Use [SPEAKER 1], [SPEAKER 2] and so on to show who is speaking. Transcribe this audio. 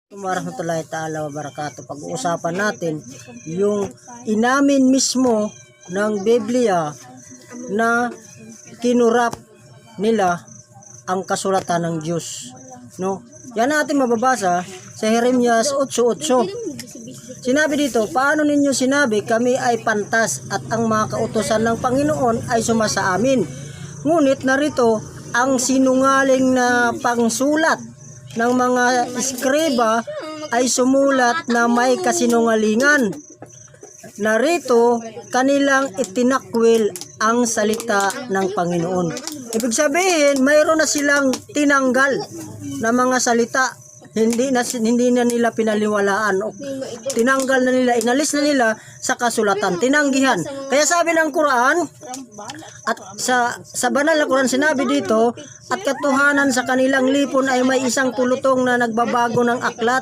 [SPEAKER 1] Warahmatullahi ta'ala wa barakatuh. Pag-uusapan natin yung inamin mismo ng Biblia na kinurap nila ang kasulatan ng Diyos, no? Yan natin mababasa sa Jeremias 8:8. Sinabi dito, paano ninyo sinabi kami ay pantas at ang mga kautusan ng Panginoon ay sumasa amin? Ngunit narito ang sinungaling na pangsulat ng mga eskriba ay sumulat na may kasinungalingan. Narito kanilang itinakwil ang salita ng Panginoon. Ibig sabihin, mayroon na silang tinanggal na mga salita. Hindi na nila pinaliwalaan o tinanggal na nila, inalis na nila sa kasulatan, tinanggihan. Kaya sabi ng Quran at sa banal na Quran sinabi dito, at katuhanan sa kanilang lipon ay may isang tulutong na nagbabago ng aklat